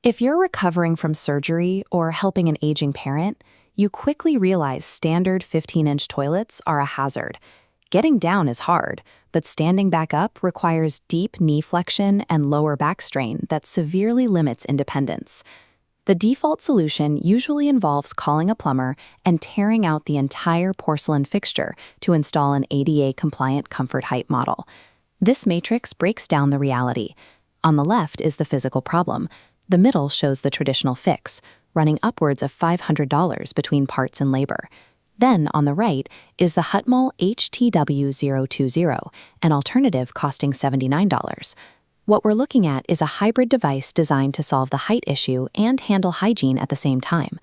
If you're recovering from surgery or helping an aging parent, you quickly realize standard 15-inch toilets are a hazard. Getting down is hard, but standing back up requires deep knee flexion and lower back strain that severely limits independence. The default solution usually involves calling a plumber and tearing out the entire porcelain fixture to install an ADA-compliant comfort height model. This matrix breaks down the reality. On the left is the physical problem. The middle shows the traditional fix, running upwards of $500 between parts and labor. Then, on the right, is the Huttdmel HTW020, an alternative costing $79. What we're looking at is a hybrid device designed to solve the height issue and handle hygiene at the same time.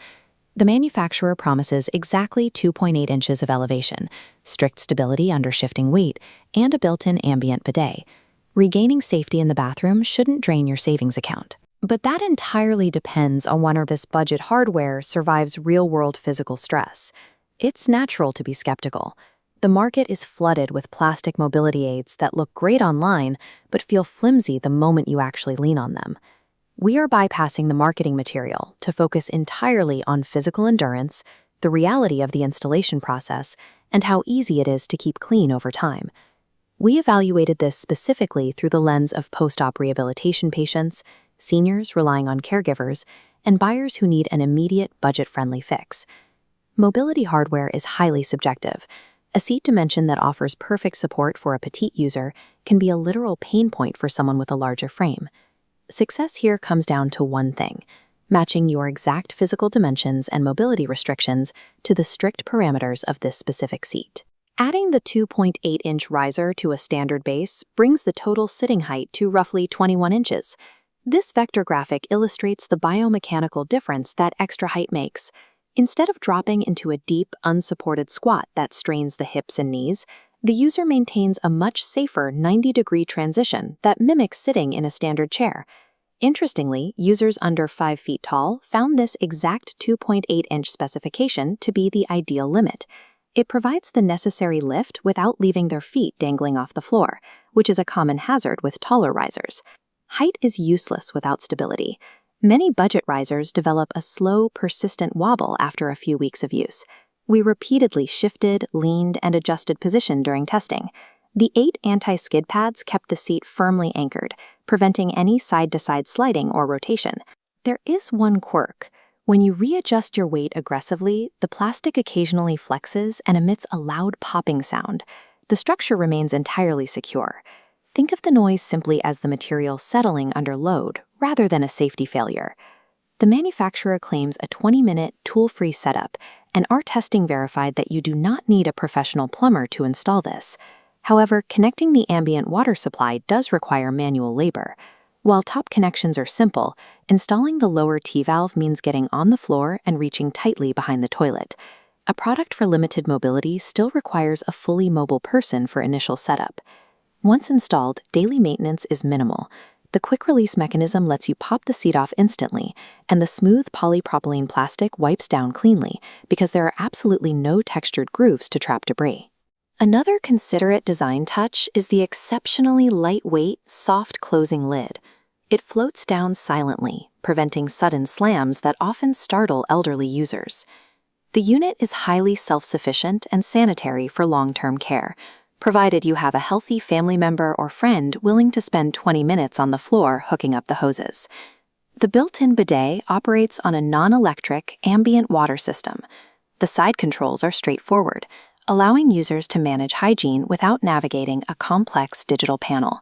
The manufacturer promises exactly 2.8 inches of elevation, strict stability under shifting weight, and a built-in ambient bidet. Regaining safety in the bathroom shouldn't drain your savings account. But that entirely depends on whether this budget hardware survives real-world physical stress. It's natural to be skeptical. The market is flooded with plastic mobility aids that look great online but feel flimsy the moment you actually lean on them. We are bypassing the marketing material to focus entirely on physical endurance, the reality of the installation process, and how easy it is to keep clean over time. We evaluated this specifically through the lens of post-op rehabilitation patients, seniors relying on caregivers, and buyers who need an immediate budget-friendly fix. Mobility hardware is highly subjective. A seat dimension that offers perfect support for a petite user can be a literal pain point for someone with a larger frame. Success here comes down to one thing: matching your exact physical dimensions and mobility restrictions to the strict parameters of this specific seat. Adding the 2.8-inch riser to a standard base brings the total sitting height to roughly 21 inches. This vector graphic illustrates the biomechanical difference that extra height makes. Instead of dropping into a deep, unsupported squat that strains the hips and knees, the user maintains a much safer 90-degree transition that mimics sitting in a standard chair. Interestingly, users under 5 feet tall found this exact 2.8-inch specification to be the ideal limit. It provides the necessary lift without leaving their feet dangling off the floor, which is a common hazard with taller risers. Height is useless without stability. Many budget risers develop a slow, persistent wobble after a few weeks of use. We repeatedly shifted, leaned, and adjusted position during testing. The 8 anti-skid pads kept the seat firmly anchored, preventing any side-to-side sliding or rotation. There is one quirk. When you readjust your weight aggressively, the plastic occasionally flexes and emits a loud popping sound. The structure remains entirely secure. Think of the noise simply as the material settling under load, rather than a safety failure. The manufacturer claims a 20-minute, tool-free setup, and our testing verified that you do not need a professional plumber to install this. However, connecting the ambient water supply does require manual labor. While top connections are simple, installing the lower T-valve means getting on the floor and reaching tightly behind the toilet. A product for limited mobility still requires a fully mobile person for initial setup. Once installed, daily maintenance is minimal. The quick-release mechanism lets you pop the seat off instantly, and the smooth polypropylene plastic wipes down cleanly because there are absolutely no textured grooves to trap debris. Another considerate design touch is the exceptionally lightweight, soft closing lid. It floats down silently, preventing sudden slams that often startle elderly users. The unit is highly self-sufficient and sanitary for long-term care, provided you have a healthy family member or friend willing to spend 20 minutes on the floor hooking up the hoses. The built-in bidet operates on a non-electric, ambient water system. The side controls are straightforward, allowing users to manage hygiene without navigating a complex digital panel.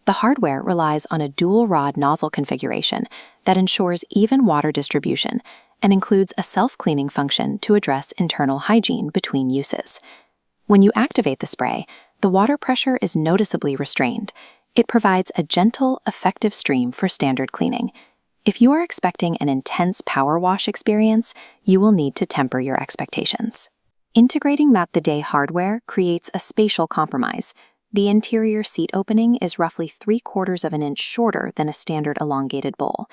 The hardware relies on a dual-rod nozzle configuration that ensures even water distribution and includes a self-cleaning function to address internal hygiene between uses. When you activate the spray, the water pressure is noticeably restrained. It provides a gentle, effective stream for standard cleaning. If you are expecting an intense power wash experience, you will need to temper your expectations. Integrating that bidet hardware creates a spatial compromise. The interior seat opening is roughly 3/4 of an inch shorter than a standard elongated bowl.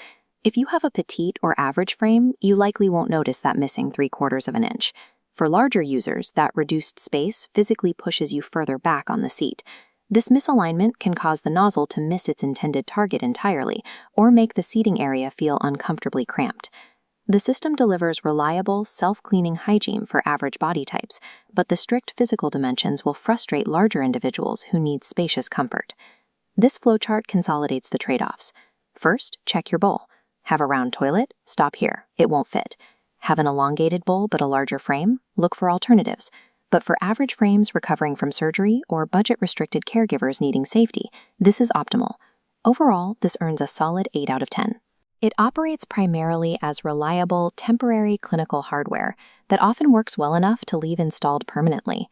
If you have a petite or average frame, you likely won't notice that missing 3/4 of an inch. For larger users, that reduced space physically pushes you further back on the seat. This misalignment can cause the nozzle to miss its intended target entirely or make the seating area feel uncomfortably cramped. The system delivers reliable, self-cleaning hygiene for average body types, but the strict physical dimensions will frustrate larger individuals who need spacious comfort. This flowchart consolidates the trade-offs. First, check your bowl. Have a round toilet? Stop here. It won't fit. Have an elongated bowl but a larger frame? Look for alternatives. But for average frames recovering from surgery or budget-restricted caregivers needing safety, this is optimal. Overall, this earns a solid 8 out of 10. It operates primarily as reliable, temporary clinical hardware that often works well enough to leave installed permanently.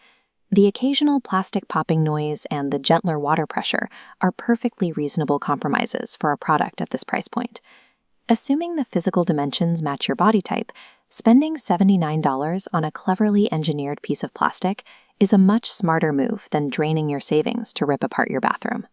The occasional plastic popping noise and the gentler water pressure are perfectly reasonable compromises for a product at this price point. Assuming the physical dimensions match your body type, spending $79 on a cleverly engineered piece of plastic is a much smarter move than draining your savings to rip apart your bathroom.